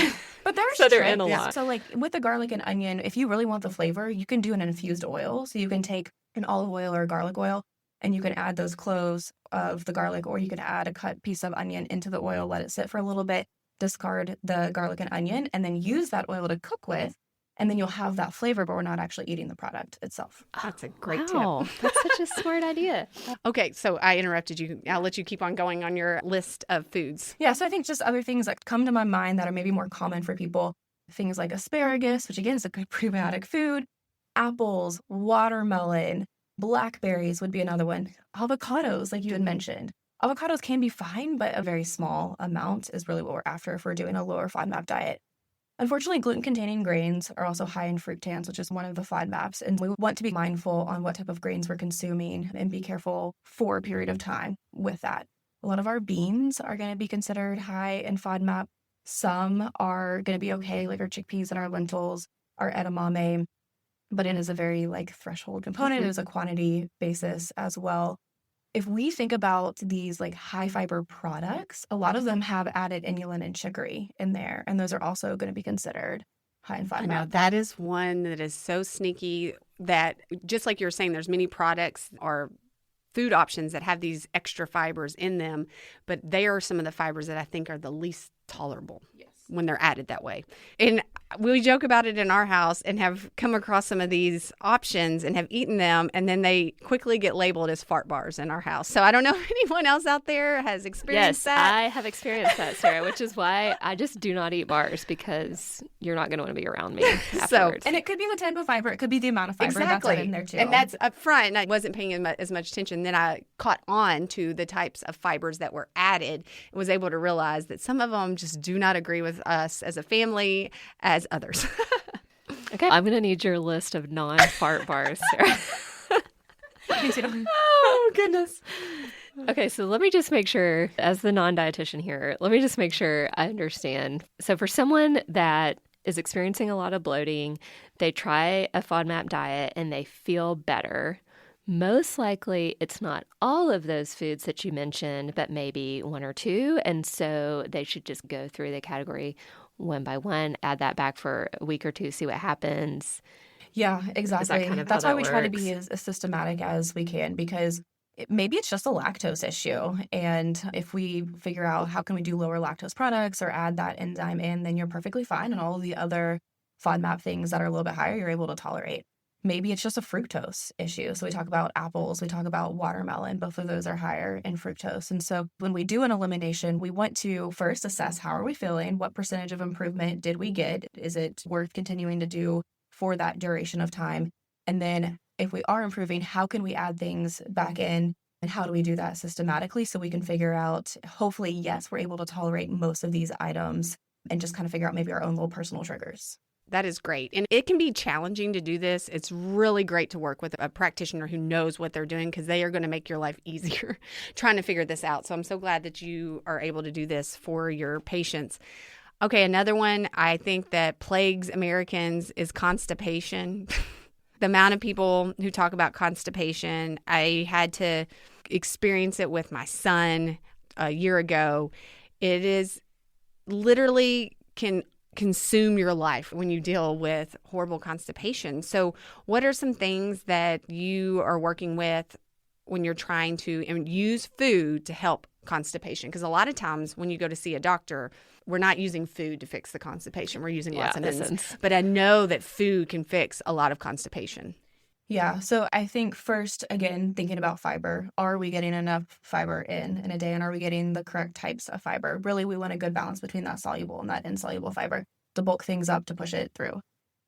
But there's So they're in a tricks. lot. So like with the garlic and onion, if you really want the flavor, you can do an infused oil. So you can take an olive oil or garlic oil, and you can add those cloves of the garlic, or you can add a cut piece of onion into the oil, let it sit for a little bit, discard the garlic and onion, and then use that oil to cook with. And then you'll have that flavor, but we're not actually eating the product itself. That's a great Wow, tip. that's such a smart idea. Okay, so I interrupted you. I'll let you keep on going on your list of foods. Yeah, so I think just other things that come to my mind that are maybe more common for people, things like asparagus, which again is a good prebiotic food, apples, watermelon, blackberries would be another one. Avocados, like you had mentioned. Avocados can be fine, but a very small amount is really what we're after if we're doing a lower FODMAP diet. Unfortunately, gluten-containing grains are also high in fructans, which is one of the FODMAPs, and we want to be mindful on what type of grains we're consuming and be careful for a period of time with that. A lot of our beans are going to be considered high in FODMAP. Some are going to be okay, like our chickpeas and our lentils, our edamame, but it is a very threshold component. It is a quantity basis as well. If we think about these high fiber products, a lot of them have added inulin and chicory in there, and those are also going to be considered high in FODMAP. I know that is one that is so sneaky that, just like you were saying, there's many products or food options that have these extra fibers in them, but they are some of the fibers that I think are the least tolerable when they're added that way. And we joke about it in our house and have come across some of these options and have eaten them, and then they quickly get labeled as fart bars in our house. So I don't know if anyone else out there has experienced that. Yes, I have experienced that, Sarah, which is why I just do not eat bars, because you're not going to want to be around me afterwards. And it could be the type of fiber. It could be the amount of fiber that's in there too. And that's up front. And I wasn't paying as much attention. Then I caught on to the types of fibers that were added and was able to realize that some of them just do not agree with us as a family as others. Okay, I'm going to need your list of non-fart bars, Sarah. Oh, goodness. Okay, so let me just make sure, as the non-dietitian here, let me just make sure I understand. So for someone that is experiencing a lot of bloating, they try a FODMAP diet and they feel better. Most likely it's not all of those foods that you mentioned, but maybe one or two. And so they should just go through the category one by one, add that back for a week or two, see what happens. Yeah, exactly. Kind of That's how why that we try to works? be as systematic as we can, because Maybe it's just a lactose issue. And if we figure out how can we do lower lactose products or add that enzyme in, then you're perfectly fine. And all of the other FODMAP things that are a little bit higher, you're able to tolerate. Maybe it's just a fructose issue. So we talk about apples, we talk about watermelon. Both of those are higher in fructose. And so when we do an elimination, we want to first assess how are we feeling? What percentage of improvement did we get? Is it worth continuing to do for that duration of time? And then if we are improving, how can we add things back in? And how do we do that systematically so we can figure out, hopefully, yes, we're able to tolerate most of these items and just kind of figure out maybe our own little personal triggers. That is great. And it can be challenging to do this. It's really great to work with a practitioner who knows what they're doing because they are going to make your life easier trying to figure this out. So I'm so glad that you are able to do this for your patients. Okay, another one I think that plagues Americans is constipation. The amount of people who talk about constipation, I had to experience it with my son a year ago. It is literally can consume your life when you deal with horrible constipation. So what are some things that you are working with when you're trying to use food to help constipation? Because a lot of times when you go to see a doctor, we're not using food to fix the constipation. We're using lots of medicines. But I know that food can fix a lot of constipation. Yeah. So I think first, again, thinking about fiber, are we getting enough fiber in a day? And are we getting the correct types of fiber? Really, we want a good balance between that soluble and that insoluble fiber to bulk things up to push it through.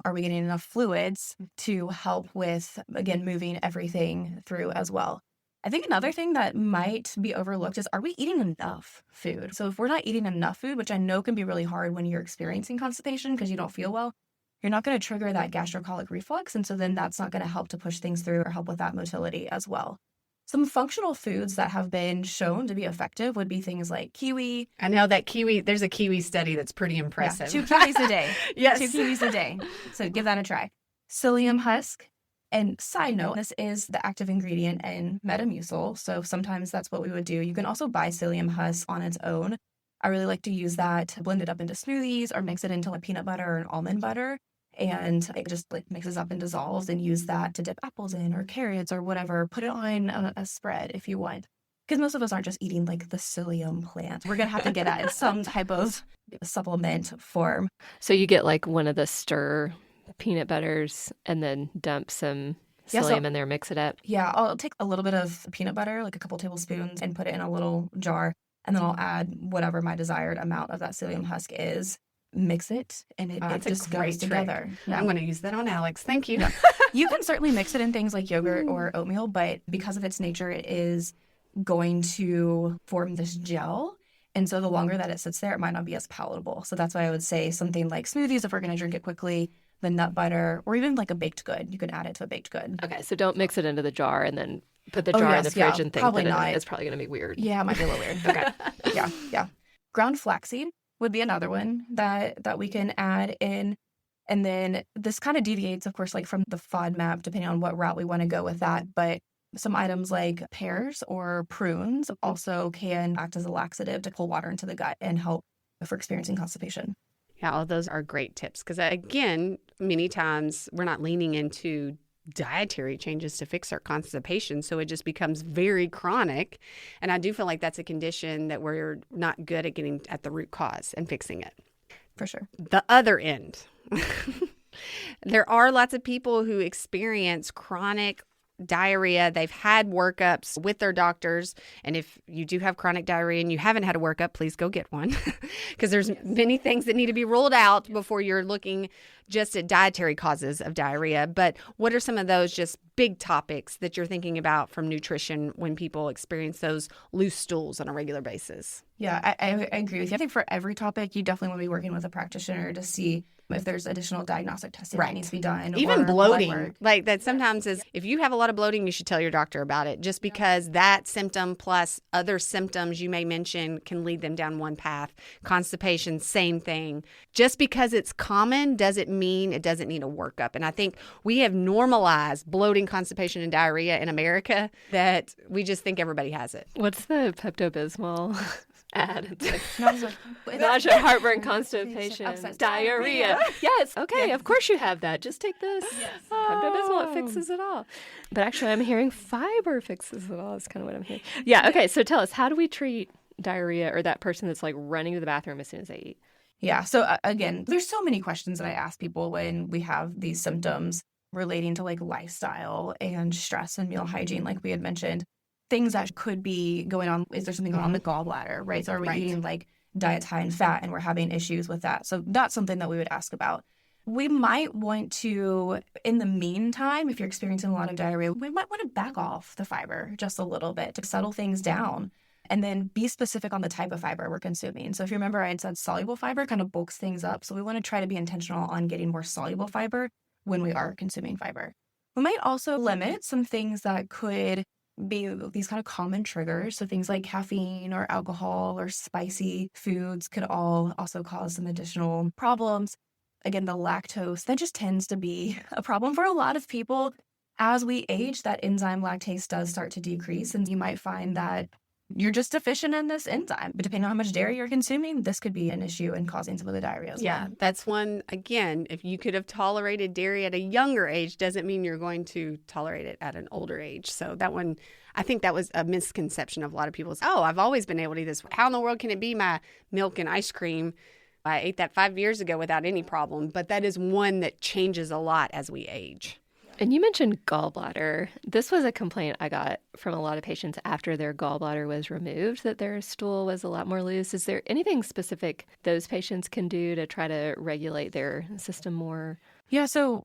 Are we getting enough fluids to help with, again, moving everything through as well? I think another thing that might be overlooked is, are we eating enough food? So if we're not eating enough food, which I know can be really hard when you're experiencing constipation because you don't feel well, you're not going to trigger that gastrocolic reflux. And so then that's not going to help to push things through or help with that motility as well. Some functional foods that have been shown to be effective would be things like kiwi. I know that kiwi, there's a kiwi study that's pretty impressive. Yeah, 2 kiwis a day. Yes. 2 kiwis a day. So give that a try. Psyllium husk. And side note, this is the active ingredient in Metamucil. So sometimes that's what we would do. You can also buy psyllium husk on its own. I really like to use that to blend it up into smoothies or mix it into like peanut butter or an almond butter. And it just like mixes up and dissolves, and use that to dip apples in or carrots or whatever. Put it on a spread if you want. Because most of us aren't just eating like the psyllium plant. We're going to have to get at some type of supplement form. So you get like one of the stir peanut butters and then dump some psyllium in there, mix it up. Yeah, I'll take a little bit of peanut butter, like a couple tablespoons, and put it in a little jar. And then I'll add whatever my desired amount of that psyllium husk is. Mix it, and it just goes together. Yeah. I'm going to use that on Alex. Thank you. Yeah. You can certainly mix it in things like yogurt or oatmeal, but because of its nature, it is going to form this gel. And so the longer that it sits there, it might not be as palatable. So that's why I would say something like smoothies, if we're going to drink it quickly, the nut butter, or even like a baked good. You can add it to a baked good. Okay, so don't mix it into the jar and then put the jar in the fridge and think that it's probably going to be weird. Yeah, it might be a little weird. Okay. Yeah. Ground flaxseed would be another one that we can add in. And then this kind of deviates, of course, like from the FODMAP, depending on what route we want to go with that. But some items like pears or prunes also can act as a laxative to pull water into the gut and help for experiencing constipation. Yeah, all those are great tips because, again, many times we're not leaning into dietary changes to fix our constipation, so it just becomes very chronic. And I do feel like that's a condition that we're not good at getting at the root cause and fixing it. For sure. The other end. There are lots of people who experience chronic diarrhea. They've had workups with their doctors. And if you do have chronic diarrhea and you haven't had a workup, please go get one because there's many things that need to be ruled out before you're looking just at dietary causes of diarrhea. But what are some of those just big topics that you're thinking about from nutrition when people experience those loose stools on a regular basis? Yeah, I agree with you. I think for every topic, you definitely want to be working with a practitioner to see if there's additional diagnostic testing that needs to be done. Even bloating. Like that sometimes is, if you have a lot of bloating, you should tell your doctor about it just because that symptom plus other symptoms you may mention can lead them down one path. Constipation, same thing. Just because it's common doesn't mean it doesn't need a workup. And I think we have normalized bloating, constipation, and diarrhea in America that we just think everybody has it. What's the Pepto-Bismol Add. It's like Nausea, nausea, heartburn, constipation, upset, diarrhea. Yes. Okay. Of course you have that. Just take this. Yes. Pepto-Bismol, it fixes it all. But actually, I'm hearing fiber fixes it all. That's kind of what I'm hearing. Yeah. Okay. So tell us, how do we treat diarrhea or that person that's like running to the bathroom as soon as they eat? Yeah. So again, there's so many questions that I ask people when we have these symptoms relating to like lifestyle and stress and meal hygiene, like we had mentioned. Things that could be going on. Is there something going on in the gallbladder, right? So are we eating like diets high in fat and we're having issues with that? So that's something that we would ask about. We might want to, in the meantime, if you're experiencing a lot of diarrhea, we might want to back off the fiber just a little bit to settle things down. And then be specific on the type of fiber we're consuming. So if you remember, I had said soluble fiber kind of bulks things up. So we want to try to be intentional on getting more soluble fiber when we are consuming fiber. We might also limit some things that could be these kind of common triggers. So things like caffeine or alcohol or spicy foods could all also cause some additional problems. Again, the lactose, that just tends to be a problem for a lot of people. As we age, that enzyme lactase does start to decrease, and you might find that you're just deficient in this enzyme. But depending on how much dairy you're consuming, this could be an issue in causing some of the diarrhea as well. Yeah, that's one, again, if you could have tolerated dairy at a younger age, doesn't mean you're going to tolerate it at an older age. So that one, I think that was a misconception of a lot of people. Oh, I've always been able to eat this. How in the world can it be my milk and ice cream? I ate that 5 years ago without any problem. But that is one that changes a lot as we age. And you mentioned gallbladder. This was a complaint I got from a lot of patients after their gallbladder was removed, that their stool was a lot more loose. Is there anything specific those patients can do to try to regulate their system more? Yeah, so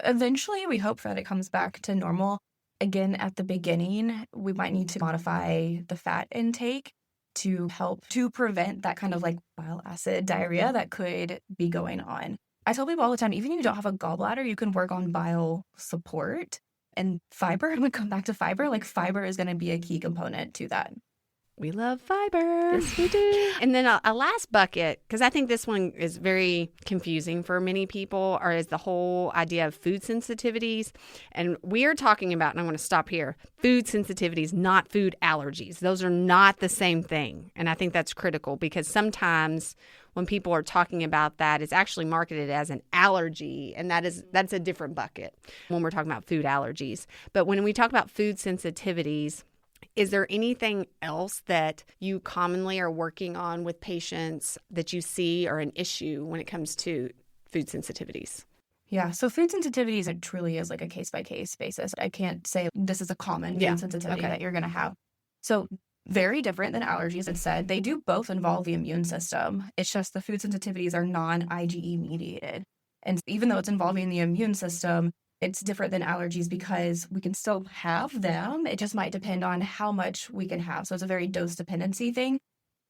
eventually we hope that it comes back to normal. Again, at the beginning, we might need to modify the fat intake to help to prevent that kind of like bile acid diarrhea that could be going on. I tell people all the time, even if you don't have a gallbladder, you can work on bile support and fiber. I'm going to come back to fiber. Like fiber is going to be a key component to that. We love fiber. Yes, we do. And then a last bucket, because I think this one is very confusing for many people, or is the whole idea of food sensitivities. And we are talking about, and I want to stop here, food sensitivities, not food allergies. Those are not the same thing. And I think that's critical because sometimes when people are talking about that, it's actually marketed as an allergy, and that's a different bucket when we're talking about food allergies. But when we talk about food sensitivities, is there anything else that you commonly are working on with patients that you see are an issue when it comes to food sensitivities? Yeah, so food sensitivities, it truly is like a case-by-case basis. I can't say this is a common food sensitivity that you're going to have. So very different than allergies, it said. They do both involve the immune system. It's just the food sensitivities are non-IgE mediated. And even though it's involving the immune system, it's different than allergies because we can still have them. It just might depend on how much we can have. So it's a very dose dependency thing.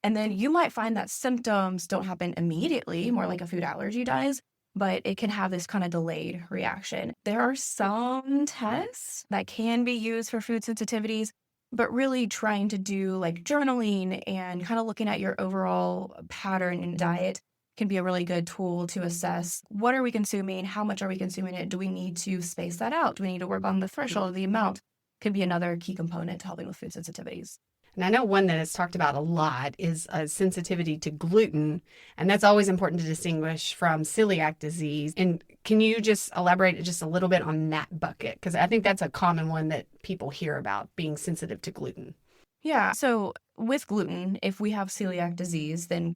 And then you might find that symptoms don't happen immediately, more like a food allergy does, but it can have this kind of delayed reaction. There are some tests that can be used for food sensitivities, but really trying to do like journaling and kind of looking at your overall pattern in diet can be a really good tool to assess what are we consuming, how much are we consuming it, do we need to space that out, do we need to work on the threshold, the amount, could be another key component to helping with food sensitivities. And I know one that is talked about a lot is a sensitivity to gluten, and that's always important to distinguish from celiac disease. And can you just elaborate just a little bit on that bucket? Because I think that's a common one that people hear about, being sensitive to gluten. Yeah, so with gluten, if we have celiac disease, then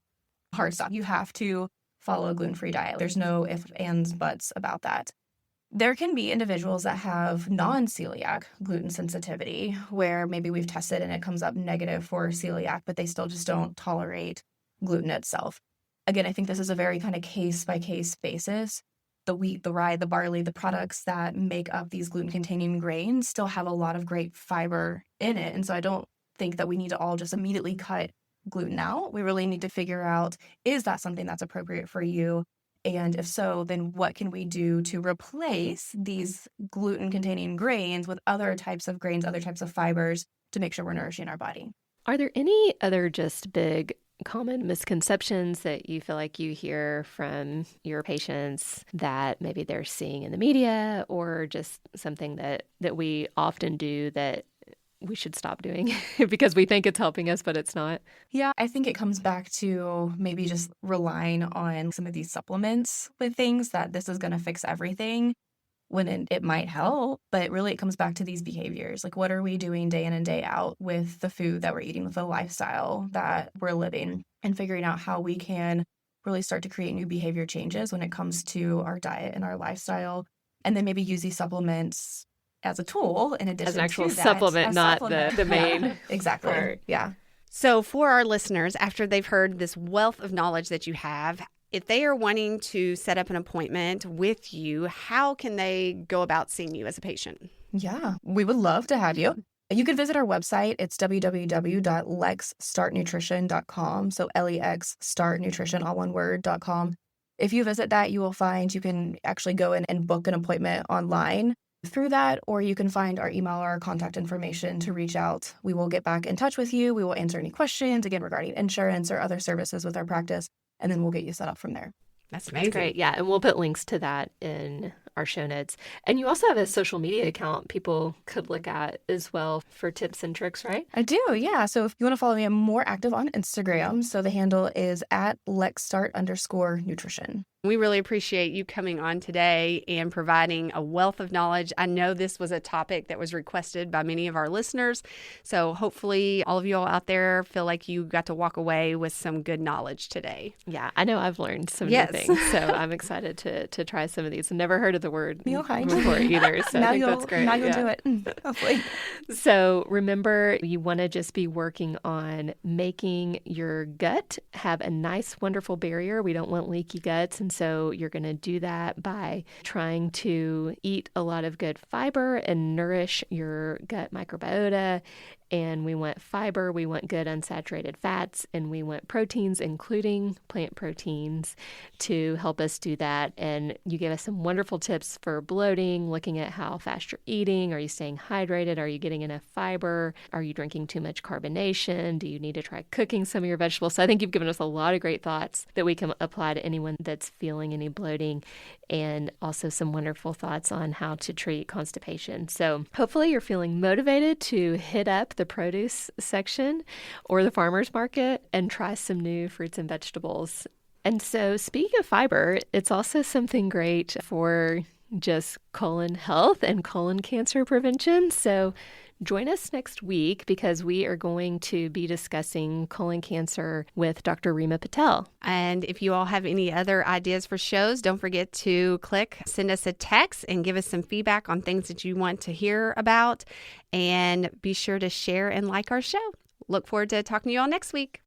hard stop. You have to follow a gluten-free diet. There's no ifs, ands, buts about that. There can be individuals that have non-celiac gluten sensitivity where maybe we've tested and it comes up negative for celiac, but they still just don't tolerate gluten itself. Again, I think this is a very kind of case-by-case basis. The wheat, the rye, the barley, the products that make up these gluten-containing grains still have a lot of great fiber in it. And so I don't think that we need to all just immediately cut gluten out. We really need to figure out, is that something that's appropriate for you? And if so, then what can we do to replace these gluten-containing grains with other types of grains, other types of fibers to make sure we're nourishing our body? Are there any other just big common misconceptions that you feel like you hear from your patients that maybe they're seeing in the media, or just something that we often do that we should stop doing because we think it's helping us, but it's not. Yeah, I think it comes back to maybe just relying on some of these supplements with things that this is going to fix everything when it might help. But really, it comes back to these behaviors. Like, what are we doing day in and day out with the food that we're eating, with the lifestyle that we're living, and figuring out how we can really start to create new behavior changes when it comes to our diet and our lifestyle. And then maybe use these supplements as a tool in addition to as an actual that, supplement, as not supplement. the main. Yeah, exactly. part. Yeah. So for our listeners, after they've heard this wealth of knowledge that you have, if they are wanting to set up an appointment with you, how can they go about seeing you as a patient? Yeah, we would love to have you. You could visit our website. It's www.LexStartNutrition.com. So LEXStartNutrition, all one word.com. If you visit that, you will find you can actually go in and book an appointment online through that, or you can find our email or our contact information to reach out. We will get back in touch with you. We will answer any questions, again, regarding insurance or other services with our practice, and then we'll get you set up from there. That's amazing. That's great. Yeah. And we'll put links to that in our show notes. And you also have a social media account people could look at as well for tips and tricks, right? I do, yeah. So if you want to follow me, I'm more active on Instagram. So the handle is at LexStart_nutrition. We really appreciate you coming on today and providing a wealth of knowledge. I know this was a topic that was requested by many of our listeners. So hopefully all of you all out there feel like you got to walk away with some good knowledge today. Yeah, I know I've learned some new things. So I'm excited to try some of these. I've never heard of the word before either. So I think that's great. Now you'll do it, hopefully. So remember, you want to just be working on making your gut have a nice, wonderful barrier. We don't want leaky guts. And so you're going to do that by trying to eat a lot of good fiber and nourish your gut microbiota. And we want fiber, we want good unsaturated fats, and we want proteins, including plant proteins, to help us do that. And you gave us some wonderful tips for bloating, looking at how fast you're eating. Are you staying hydrated? Are you getting enough fiber? Are you drinking too much carbonation? Do you need to try cooking some of your vegetables? So I think you've given us a lot of great thoughts that we can apply to anyone that's feeling any bloating, and also some wonderful thoughts on how to treat constipation. So hopefully you're feeling motivated to hit up the produce section or the farmer's market and try some new fruits and vegetables. And so speaking of fiber, it's also something great for just colon health and colon cancer prevention. So join us next week because we are going to be discussing colon cancer with Dr. Rima Patel. And if you all have any other ideas for shows, don't forget to send us a text and give us some feedback on things that you want to hear about. And be sure to share and like our show. Look forward to talking to you all next week.